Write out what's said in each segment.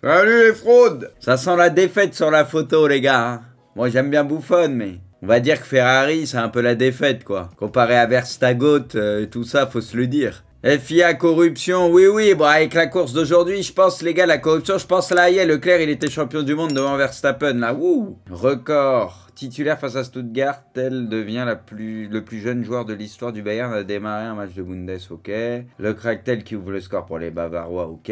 Salut les fraudes! Ça sent la défaite sur la photo, les gars. Hein. Moi, j'aime bien Buffon, mais on va dire que Ferrari, c'est un peu la défaite, quoi. Comparé à Verstappen, tout ça, faut se le dire. FIA, corruption, oui, bon, avec la course d'aujourd'hui, je pense, les gars, la corruption, je pense là, Leclerc, il était champion du monde devant Verstappen, là, wouh! Record. Titulaire face à Stuttgart, Tell devient le plus jeune joueur de l'histoire du Bayern à démarrer un match de Bundes, ok. Le crack Tell qui ouvre le score pour les Bavarois, ok.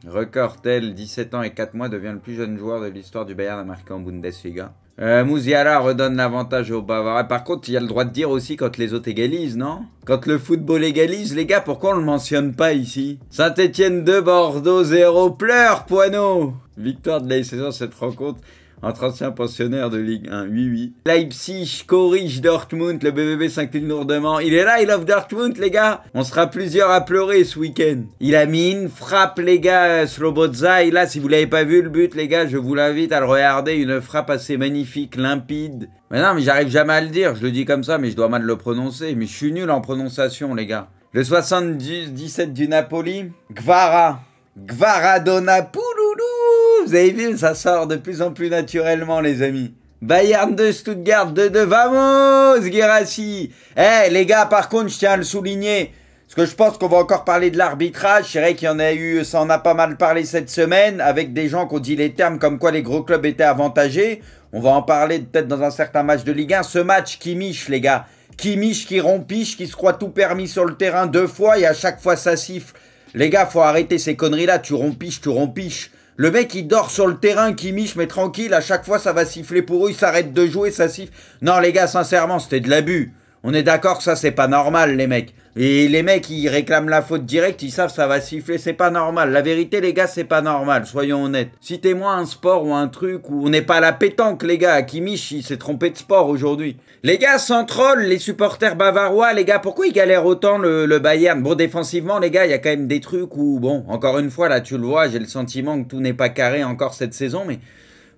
Record Tell, 17 ans et 4 mois, devient le plus jeune joueur de l'histoire du Bayern à marquer en Bundesliga. Musiala redonne l'avantage aux Bavarois. Par contre, il y a le droit de dire aussi quand les autres égalisent, non? Quand le football égalise, les gars, pourquoi on le mentionne pas ici? Saint-Etienne 2, Bordeaux 0, pleure, Poineau! Victoire de la saison, cette rencontre entre anciens pensionnaires de Ligue 1, oui. Leipzig corrige Dortmund, le BVB s'incline lourdement. Il est là, il offre Dortmund, les gars. On sera plusieurs à pleurer ce week-end. Il a mis une frappe, les gars, Slobodza. Et là, si vous l'avez pas vu le but, les gars, je vous l'invite à le regarder. Une frappe assez magnifique, limpide. Mais non, mais j'arrive jamais à le dire. Je le dis comme ça, mais je dois mal le prononcer. Mais je suis nul en prononciation, les gars. Le 77 du Napoli, Gvaradona Pouloulou. Vous avez vu, ça sort de plus en plus naturellement, les amis. Bayern de Stuttgart 2-2, vamos, Guirassy. Les gars, par contre, je tiens à le souligner, parce que je pense qu'on va encore parler de l'arbitrage. C'est vrai qu'il y en a eu, ça en a pas mal parlé cette semaine, avec des gens qui ont dit les termes comme quoi les gros clubs étaient avantagés. On va en parler peut-être dans un certain match de Ligue 1. Ce match, Kimmich, les gars. Kimmich qui rompiche, qui se croit tout permis sur le terrain 2 fois, et à chaque fois ça siffle. Les gars, faut arrêter ces conneries-là, tu rompiches. Le mec, il dort sur le terrain, Kimmich, mais tranquille, à chaque fois, ça va siffler pour eux, il s'arrête de jouer, ça siffle. Non, les gars, sincèrement, c'était de l'abus. On est d'accord que ça, c'est pas normal, les mecs. Et les mecs, ils réclament la faute directe, ils savent ça va siffler, c'est pas normal. La vérité, les gars, c'est pas normal, soyons honnêtes. Citez-moi un sport ou un truc où on n'est pas à la pétanque, les gars. Kimmich, il s'est trompé de sport aujourd'hui. Les gars, sans troll, les supporters bavarois, les gars, pourquoi ils galèrent autant le Bayern? Bon, défensivement, les gars, il y a quand même des trucs où, bon, encore une fois, là, tu le vois, j'ai le sentiment que tout n'est pas carré encore cette saison, mais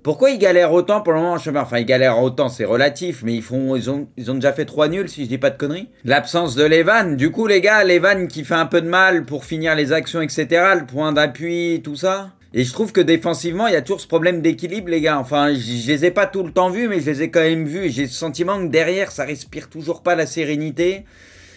pourquoi ils galèrent autant pour le moment en chemin? Enfin, ils galèrent autant, c'est relatif, mais ils ont déjà fait 3 nuls, si je dis pas de conneries. L'absence de Levan, du coup, les gars, Levan qui fait un peu de mal pour finir les actions, etc., le point d'appui, tout ça. Et je trouve que défensivement, il y a toujours ce problème d'équilibre, les gars. Enfin, je les ai pas tout le temps vus, mais je les ai quand même vus. Et j'ai le sentiment que derrière, ça respire toujours pas la sérénité.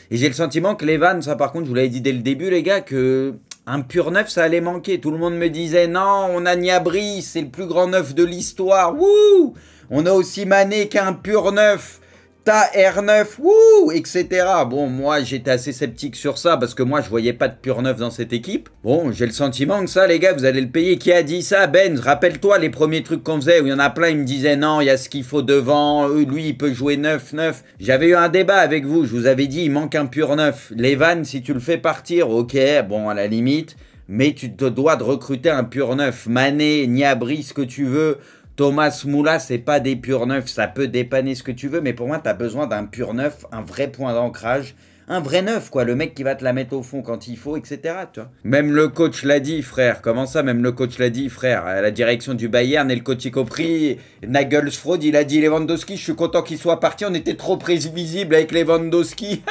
Et j'ai le sentiment que Levan, ça par contre, je vous l'avais dit dès le début, les gars, que un pur neuf, ça allait manquer. Tout le monde me disait, non, on a Gnabry, c'est le plus grand neuf de l'histoire. Wouh! On a aussi Mané qui est un pur neuf. Ta R9, wouh, etc. Bon, moi, j'étais assez sceptique sur ça parce que moi, je voyais pas de pur neuf dans cette équipe. Bon, j'ai le sentiment que ça, les gars, vous allez le payer. Qui a dit ça? Ben, rappelle-toi les premiers trucs qu'on faisait où il y en a plein, ils me disaient non, il y a ce qu'il faut devant, lui, il peut jouer 9-9. J'avais eu un débat avec vous, je vous avais dit, il manque un pur neuf. Levan, si tu le fais partir, ok, bon, à la limite, mais tu te dois de recruter un pur neuf. Mané, Gnabry, ce que tu veux. Thomas Moula, c'est pas des purs neufs, ça peut dépanner ce que tu veux, mais pour moi, tu as besoin d'un pur neuf, un vrai point d'ancrage, un vrai neuf, quoi, le mec qui va te la mettre au fond quand il faut, etc. Tu vois. Même le coach l'a dit, frère. Comment ça, même le coach l'a dit, frère? À la direction du Bayern et le coach y compris, Nagelsfrod, il a dit Lewandowski, je suis content qu'il soit parti, on était trop prévisible avec Lewandowski.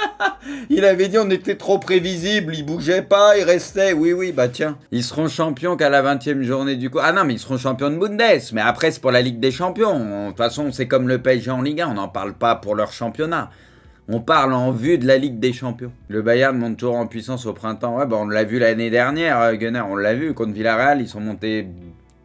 Il avait dit on était trop prévisible, il bougeait pas, il restait. Oui, bah tiens. Ils seront champions qu'à la 20e journée du coup. Ah non, mais ils seront champions de Bundes. Mais après, c'est pour la Ligue des Champions. De toute façon, c'est comme le PSG en Ligue 1, on n'en parle pas pour leur championnat. On parle en vue de la Ligue des Champions. Le Bayern monte toujours en puissance au printemps. Ouais, bah on l'a vu l'année dernière, Gunner, on l'a vu. Contre Villarreal, ils sont montés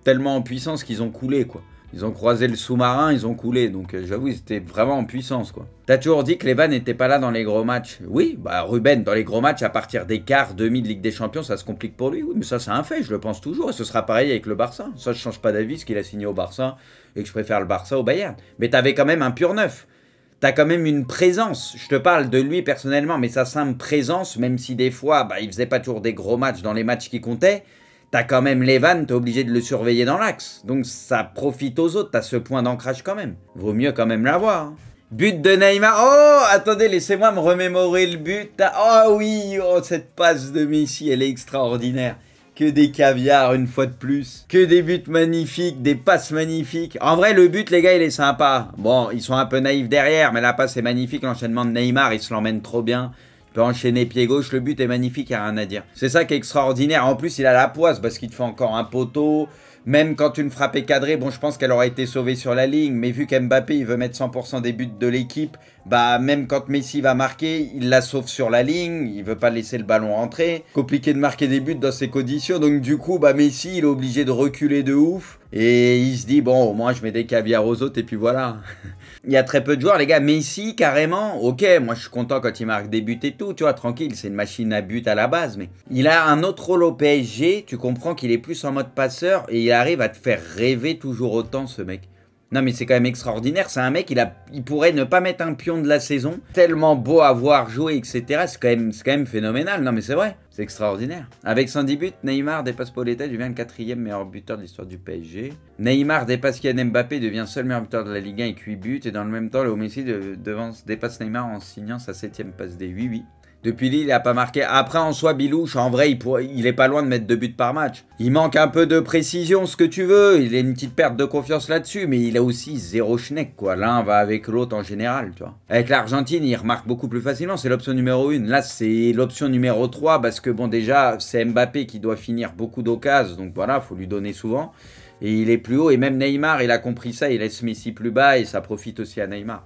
tellement en puissance qu'ils ont coulé, quoi. Ils ont croisé le sous-marin, ils ont coulé. Donc j'avoue, ils étaient vraiment en puissance, quoi. T'as toujours dit que Levan n'était pas là dans les gros matchs. Oui, bah Ruben, dans les gros matchs, à partir des quarts, demi de Ligue des Champions, ça se complique pour lui. Oui, mais ça, c'est un fait, je le pense toujours. Et ce sera pareil avec le Barça. Ça, je change pas d'avis, ce qu'il a signé au Barça. Et que je préfère le Barça au Bayern. Mais t'avais quand même un pur neuf. T'as quand même une présence. Je te parle de lui personnellement, mais sa simple présence, même si des fois, bah, il faisait pas toujours des gros matchs dans les matchs qui comptaient, t'as quand même Levan, t'es obligé de le surveiller dans l'axe. Donc ça profite aux autres, t'as ce point d'ancrage quand même. Vaut mieux quand même l'avoir. Hein. But de Neymar. Oh, attendez, laissez-moi me remémorer le but. Oh oui, oh, cette passe de Messi, elle est extraordinaire. Que des caviars une fois de plus. Que des buts magnifiques, des passes magnifiques. En vrai, le but, les gars, il est sympa. Bon, ils sont un peu naïfs derrière, mais la passe est magnifique. L'enchaînement de Neymar, il se l'emmène trop bien. Il peut enchaîner pied gauche. Le but est magnifique, il n'y a rien à dire. C'est ça qui est extraordinaire. En plus, il a la poisse parce qu'il te fait encore un poteau. Même quand une frappe est cadrée, bon, je pense qu'elle aurait été sauvée sur la ligne, mais vu qu'Mbappé, il veut mettre 100% des buts de l'équipe, bah, même quand Messi va marquer, il la sauve sur la ligne, il veut pas laisser le ballon rentrer. Compliqué de marquer des buts dans ces conditions, donc du coup, bah, Messi, il est obligé de reculer de ouf, et il se dit, bon, au moins, je mets des caviars aux autres, et puis voilà. Il y a très peu de joueurs, les gars. Messi, carrément, ok, moi je suis content quand il marque des buts et tout, tu vois, tranquille, c'est une machine à but à la base, mais il a un autre rôle au PSG, tu comprends qu'il est plus en mode passeur, et il arrive à te faire rêver toujours autant, ce mec. Non mais c'est quand même extraordinaire, c'est un mec, il pourrait ne pas mettre un pion de la saison, tellement beau à voir jouer, etc. C'est quand même phénoménal, non mais c'est vrai, c'est extraordinaire. Avec 110 buts, Neymar dépasse Pauletta, devient le 4e meilleur buteur de l'histoire du PSG. Neymar dépasse Kylian Mbappé, devient seul meilleur buteur de la Ligue 1 avec 8 buts, et dans le même temps, Léo Messi dépasse Neymar en signant sa 7e passe des 8-8. Depuis Lille, il n'a pas marqué. Après, en soi, Bilouche, en vrai, il est pas loin de mettre 2 buts par match. Il manque un peu de précision, ce que tu veux. Il a une petite perte de confiance là-dessus, mais il a aussi zéro schneck, quoi. L'un va avec l'autre en général, tu vois. Avec l'Argentine, il remarque beaucoup plus facilement. C'est l'option numéro 1. Là, c'est l'option numéro 3, parce que, bon, déjà, c'est Mbappé qui doit finir beaucoup d'occasions. Donc voilà, faut lui donner souvent. Et il est plus haut. Et même Neymar, il a compris ça. Il laisse Messi plus bas et ça profite aussi à Neymar.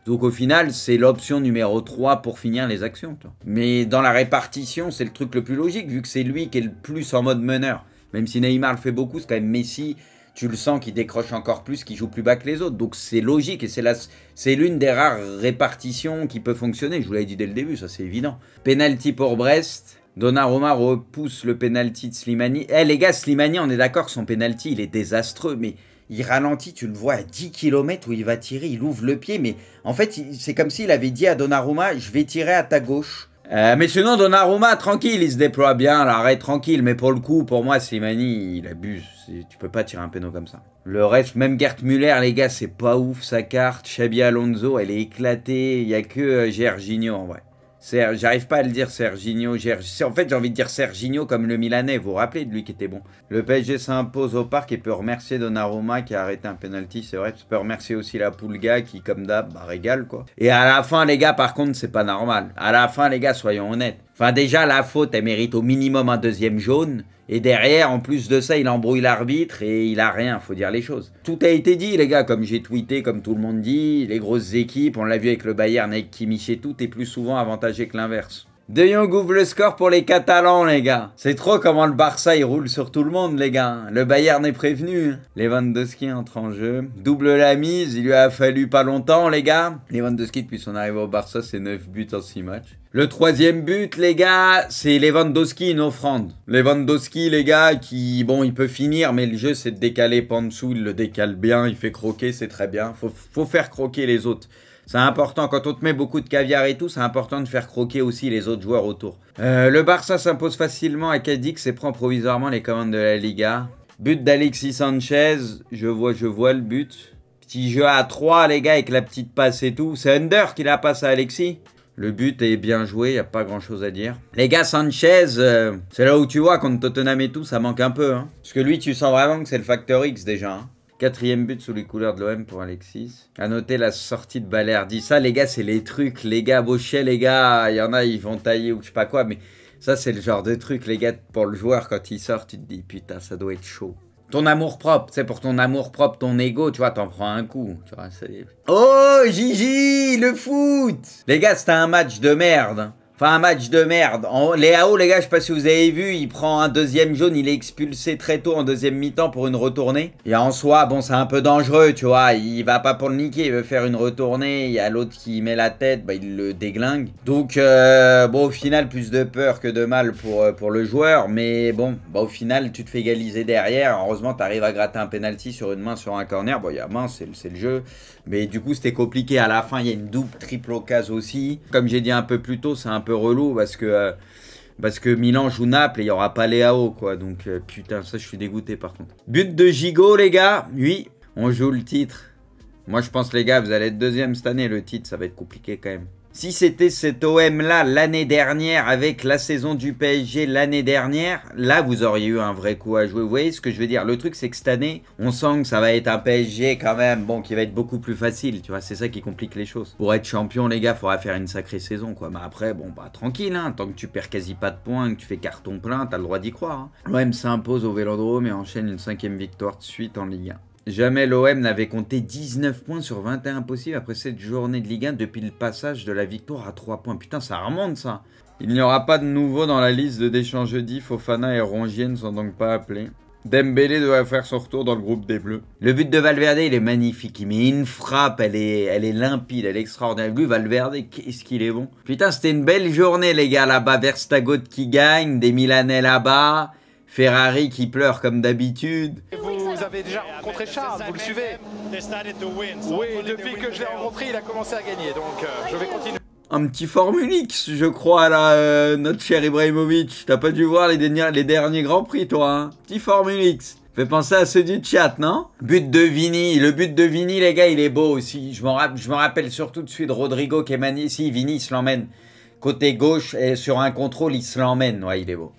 Donc au final, c'est l'option numéro 3 pour finir les actions. Toi. Mais dans la répartition, c'est le truc le plus logique, vu que c'est lui qui est le plus en mode meneur. Même si Neymar le fait beaucoup, c'est quand même Messi, tu le sens qu'il décroche encore plus, qu'il joue plus bas que les autres. Donc c'est logique et c'est l'une des rares répartitions qui peut fonctionner. Je vous l'avais dit dès le début, ça c'est évident. Penalty pour Brest. Donnarumma repousse le penalty de Slimani. Eh les gars, Slimani, on est d'accord, son penalty, il est désastreux, mais... Il ralentit, tu le vois à 10 km où il va tirer, il ouvre le pied, mais en fait, c'est comme s'il avait dit à Donnarumma, je vais tirer à ta gauche. Mais sinon, Donnarumma, tranquille, il se déploie bien, l'arrêt tranquille, mais pour le coup, pour moi, Slimani, il abuse. Tu peux pas tirer un péno comme ça. Le reste, même Gerd Müller, les gars, c'est pas ouf sa carte. Xabi Alonso, elle est éclatée, il y a que Gerginho en vrai. J'arrive pas à le dire Serginho. En fait, j'ai envie de dire Serginho comme le Milanais. Vous vous rappelez de lui qui était bon. Le PSG s'impose au parc et peut remercier Donnarumma qui a arrêté un penalty. C'est vrai. Tu peux remercier aussi la Pulga qui, comme d'hab, bah, régale quoi. Et à la fin, les gars, par contre, c'est pas normal. À la fin, les gars, soyons honnêtes. Enfin, déjà, la faute, elle mérite au minimum un deuxième jaune. Et derrière, en plus de ça, il embrouille l'arbitre et il a rien, faut dire les choses. Tout a été dit, les gars, comme j'ai tweeté, comme tout le monde dit. Les grosses équipes, on l'a vu avec le Bayern, avec Kimmich et tout, est plus souvent avantagé que l'inverse. De Jong ouvre le score pour les Catalans, les gars. C'est trop comment le Barça, il roule sur tout le monde, les gars. Le Bayern est prévenu. Lewandowski entre en jeu. Double la mise, il lui a fallu pas longtemps, les gars. Lewandowski, depuis son arrivée au Barça, c'est 9 buts en 6 matchs. Le troisième but, les gars, c'est Lewandowski, une offrande. Lewandowski, les gars, qui, bon, il peut finir, mais le jeu, c'est de décaler pas en dessous. Il le décale bien, il fait croquer, c'est très bien. Faut faire croquer les autres. C'est important, quand on te met beaucoup de caviar et tout, c'est important de faire croquer aussi les autres joueurs autour. Le Barça s'impose facilement à Cadix et prend provisoirement les commandes de la Liga. But d'Alexis Sanchez, je vois le but. Petit jeu à 3, les gars, avec la petite passe et tout. C'est Under qui la passe à Alexis. Le but est bien joué, il n'y a pas grand chose à dire. Les gars, Sanchez, c'est là où tu vois, contre Tottenham et tout, ça manque un peu. Hein. Parce que lui, tu sens vraiment que c'est le facteur X déjà. Hein. 4e but sous les couleurs de l'OM pour Alexis. À noter la sortie de Balerdi. Ça, les gars, c'est les trucs. Les gars, Bochet, les gars, il y en a, ils vont tailler ou je sais pas quoi. Mais ça, c'est le genre de truc, les gars, pour le joueur, quand il sort, tu te dis, putain, ça doit être chaud. Ton amour propre, tu sais, pour ton amour propre, ton ego, tu vois, t'en prends un coup. Tu vois, oh, Gigi, le foot. Les gars, c'était un match de merde. Enfin, un match de merde. Léao, les gars, je sais pas si vous avez vu, il prend un deuxième jaune, il est expulsé très tôt en deuxième mi-temps pour une retournée. Et en soi, bon, c'est un peu dangereux, tu vois. Il va pas pour le niquer, il veut faire une retournée. Il y a l'autre qui met la tête, bah, il le déglingue. Donc, bon, au final, plus de peur que de mal pour le joueur. Mais bon, bah, au final, tu te fais égaliser derrière. Heureusement, tu arrives à gratter un penalty sur une main, sur un corner. Bon, il y a main, c'est le jeu. Mais du coup, c'était compliqué. À la fin, il y a une double, triple occasion aussi. Comme j'ai dit un peu plus tôt, c'est un peu relou parce que Milan joue Naples et il n'y aura pas Léao, quoi. Donc, putain, ça, je suis dégoûté, par contre. But de Gigot, les gars. Oui, on joue le titre. Moi, je pense, les gars, vous allez être deuxième cette année. Le titre, ça va être compliqué, quand même. Si c'était cet OM-là l'année dernière, avec la saison du PSG l'année dernière, là, vous auriez eu un vrai coup à jouer. Vous voyez ce que je veux dire? Le truc, c'est que cette année, on sent que ça va être un PSG quand même, bon, qui va être beaucoup plus facile, tu vois. C'est ça qui complique les choses. Pour être champion, les gars, il faudra faire une sacrée saison, quoi. Mais après, bon, bah, tranquille, hein. Tant que tu perds quasi pas de points, que tu fais carton plein, t'as le droit d'y croire. Hein. L'OM s'impose au Vélodrome et enchaîne une 5e victoire de suite en Ligue 1. Jamais l'OM n'avait compté 19 points sur 21 possibles après cette journée de Ligue 1 depuis le passage de la victoire à 3 points. Putain, ça remonte ça. Il n'y aura pas de nouveau dans la liste de Deschamps jeudi. Fofana et Rongier ne sont donc pas appelés. Dembélé doit faire son retour dans le groupe des Bleus. Le but de Valverde, il est magnifique. Il met une frappe, elle est limpide, elle est extraordinaire. Lui, Valverde, qu'est-ce qu'il est bon. Putain, c'était une belle journée, les gars, là-bas. Verstagot qui gagne, des Milanais là-bas. Ferrari qui pleure comme d'habitude. Vous avez déjà rencontré Charles, vous le suivez? Oui, depuis que je l'ai rencontré, il a commencé à gagner, donc je vais continuer. Un petit Formule X, je crois, là, notre cher Ibrahimovic. T'as pas dû voir les derniers Grands Prix, toi, hein? Petit Formule X. Fait penser à ceux du chat, non? But de Vini. Le but de Vini, les gars, il est beau aussi. Je me rappelle surtout de celui de Rodrigo qui est magnifique. Si, Vini, il se l'emmène. Côté gauche, et sur un contrôle, il se l'emmène. Ouais, il est beau.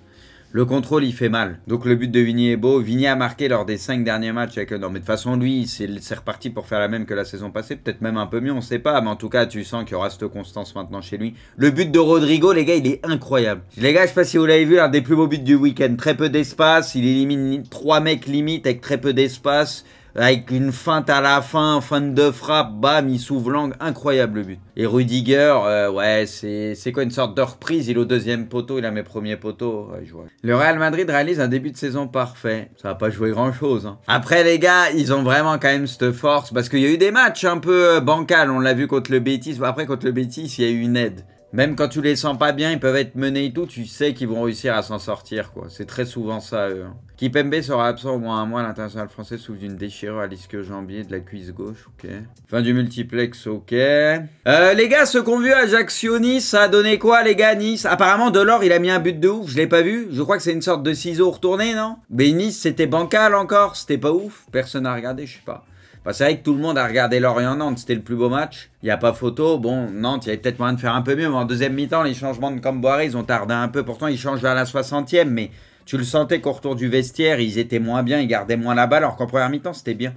Le contrôle, il fait mal. Donc le but de Vini est beau. Vini a marqué lors des 5 derniers matchs avec eux. Non, mais de toute façon, lui, c'est reparti pour faire la même que la saison passée. Peut-être même un peu mieux, on sait pas. Mais en tout cas, tu sens qu'il y aura cette constance maintenant chez lui. Le but de Rodrigo, les gars, il est incroyable. Les gars, je sais pas si vous l'avez vu, l'un des plus beaux buts du week-end. Très peu d'espace. Il élimine 3 mecs limite avec très peu d'espace. Avec une feinte à la fin de frappe, bam, il s'ouvre l'angle, incroyable le but. Et Rudiger, ouais, c'est quoi une sorte de reprise, il est au 2e poteau, il a mes premiers poteaux. Ouais, je vois. Le Real Madrid réalise un début de saison parfait. Ça va pas jouer grand chose. Hein. Après les gars, ils ont vraiment quand même cette force, parce qu'il y a eu des matchs un peu bancals, on l'a vu contre le Betis. Après contre le Betis, il y a eu une aide. Même quand tu les sens pas bien, ils peuvent être menés et tout, tu sais qu'ils vont réussir à s'en sortir, quoi. C'est très souvent ça, eux. Hein. Kipembe sera absent au moins un mois. L'international français souffre d'une déchirure à l'ischio-jambier de la cuisse gauche, ok. Fin du multiplex, ok. Les gars, ceux qu'on vu à Ajaccio-Nice, ça a donné quoi, les gars, Nice? Apparemment, Delors, il a mis un but de ouf, je l'ai pas vu. Je crois que c'est une sorte de ciseau retourné, non? Mais Nice, c'était bancal encore, c'était pas ouf. Personne n'a regardé, je sais pas. Enfin, c'est vrai que tout le monde a regardé Lorient-Nantes, c'était le plus beau match. Il n'y a pas photo. Bon, Nantes, il y avait peut-être moyen de faire un peu mieux, mais en deuxième mi-temps, les changements de Camboire, ils ont tardé un peu. Pourtant, ils changent vers la 60e, mais tu le sentais qu'au retour du vestiaire, ils étaient moins bien, ils gardaient moins la balle, alors qu'en première mi-temps, c'était bien.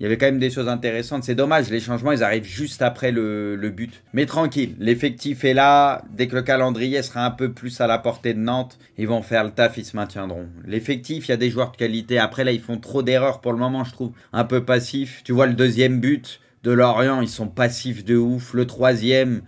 Il y avait quand même des choses intéressantes. C'est dommage, les changements, ils arrivent juste après le but. Mais tranquille, l'effectif est là. Dès que le calendrier sera un peu plus à la portée de Nantes, ils vont faire le taf, ils se maintiendront. L'effectif, il y a des joueurs de qualité. Après, là, ils font trop d'erreurs pour le moment, je trouve. Un peu passif. Tu vois, le 2e but de Lorient, ils sont passifs de ouf. Le 3e,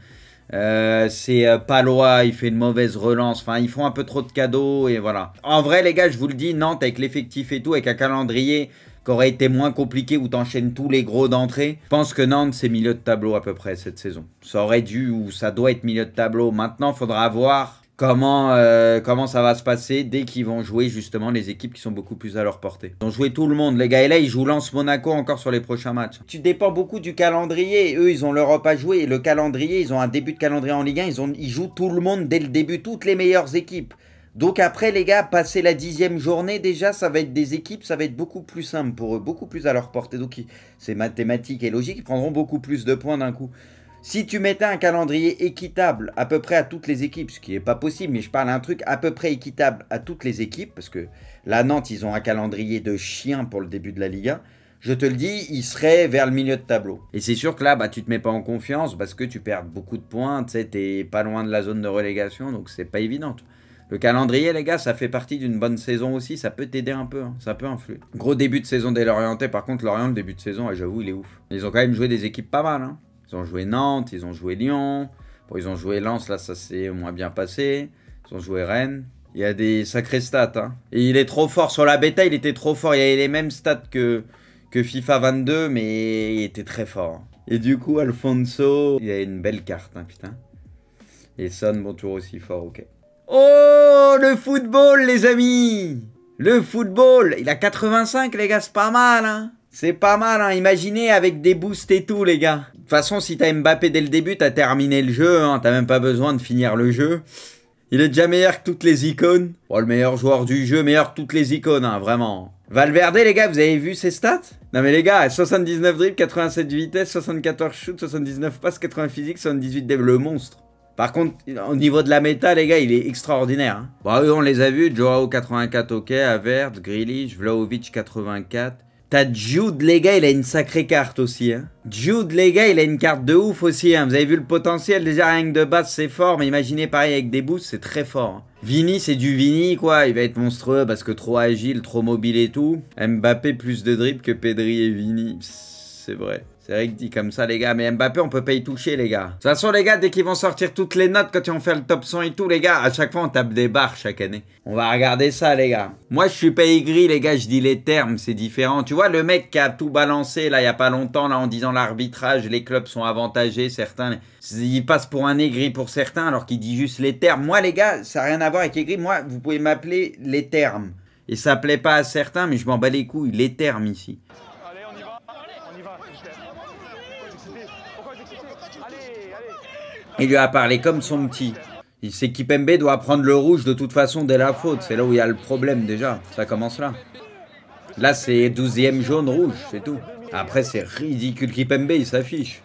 c'est Palois, il fait une mauvaise relance. Enfin, ils font un peu trop de cadeaux et voilà. En vrai, les gars, je vous le dis, Nantes, avec l'effectif et tout, avec un calendrier qui aurait été moins compliqué où t'enchaînes tous les gros d'entrée. Je pense que Nantes, c'est milieu de tableau à peu près cette saison. Ça aurait dû ou ça doit être milieu de tableau. Maintenant, il faudra voir comment ça va se passer dès qu'ils vont jouer justement les équipes qui sont beaucoup plus à leur portée. Ils ont joué tout le monde, les gars. Et là, ils jouent Lens Monaco encore sur les prochains matchs. Tu dépends beaucoup du calendrier. Eux, ils ont l'Europe à jouer. Et le calendrier, ils ont un début de calendrier en Ligue 1. Ils jouent tout le monde dès le début, toutes les meilleures équipes. Donc après, les gars, passer la 10e journée, déjà, ça va être des équipes, ça va être beaucoup plus simple pour eux, beaucoup plus à leur portée. Donc c'est mathématique et logique, ils prendront beaucoup plus de points d'un coup. Si tu mettais un calendrier équitable à peu près à toutes les équipes, ce qui n'est pas possible, mais je parle d'un truc à peu près équitable à toutes les équipes, parce que là, Nantes, ils ont un calendrier de chien pour le début de la Ligue 1. Je te le dis, ils seraient vers le milieu de tableau. Et c'est sûr que là, bah, tu te mets pas en confiance parce que tu perds beaucoup de points, tu sais, t'es pas loin de la zone de relégation, donc c'est pas évident. Le calendrier, les gars, ça fait partie d'une bonne saison aussi. Ça peut t'aider un peu, hein. Ça peut influer. Gros début de saison des Lorientais. Par contre, Lorient, le début de saison, j'avoue, il est ouf. Ils ont quand même joué des équipes pas mal. Hein. Ils ont joué Nantes, ils ont joué Lyon. Bon, ils ont joué Lens, là, ça s'est moins bien passé. Ils ont joué Rennes. Il y a des sacrés stats. Hein. Et il est trop fort. Sur la bêta, il était trop fort. Il y avait les mêmes stats que FIFA 22, mais il était très fort. Et du coup, Alfonso, il a une belle carte, hein, putain. Et Son, bon tour aussi fort, ok. Oh, le football, les amis! Le football! Il a 85, les gars, c'est pas mal, hein? C'est pas mal, hein? Imaginez avec des boosts et tout, les gars. De toute façon, si t'as Mbappé dès le début, t'as terminé le jeu, hein? T'as même pas besoin de finir le jeu. Il est déjà meilleur que toutes les icônes. Bon, le meilleur joueur du jeu, meilleur que toutes les icônes, hein, vraiment. Valverde, les gars, vous avez vu ses stats? Non mais les gars, 79 dribbles, 87 vitesse, 74 shoot, 79 passes, 80 physique, 78 dev, le monstre. Par contre, au niveau de la méta, les gars, il est extraordinaire. Hein. Bon, eux, on les a vus. Joao 84, ok. Avert, Grealish, Vlahovic 84. T'as Jude, les gars, il a une sacrée carte aussi. Hein. Jude, les gars, il a une carte de ouf aussi. Hein. Vous avez vu le potentiel, déjà rien que de base, c'est fort. Mais imaginez pareil avec des boosts, c'est très fort. Hein. Vini, c'est du Vini, quoi. Il va être monstrueux parce que trop agile, trop mobile et tout. Mbappé, plus de dribble que Pedri et Vini. C'est vrai. C'est vrai que dit comme ça, les gars. Mais Mbappé, on peut pas y toucher, les gars. De toute façon, les gars, dès qu'ils vont sortir toutes les notes quand ils vont faire le top 100 et tout, les gars, à chaque fois, on tape des barres chaque année. On va regarder ça, les gars. Moi, je suis pas aigri, les gars. Je dis les termes, c'est différent. Tu vois, le mec qui a tout balancé, là, il y a pas longtemps, là, en disant l'arbitrage, les clubs sont avantagés, certains. Il passe pour un aigri pour certains, alors qu'il dit juste les termes. Moi, les gars, ça n'a rien à voir avec aigri. Moi, vous pouvez m'appeler les termes. Et ça plaît pas à certains, mais je m'en bats les couilles. Les termes, ici. Il lui a parlé comme son petit. Il sait qu'Ipembe doit prendre le rouge de toute façon dès la faute. C'est là où il y a le problème déjà. Ça commence là. Là, c'est 12e jaune rouge, c'est tout. Après, c'est ridicule qu'Ipembe, il s'affiche.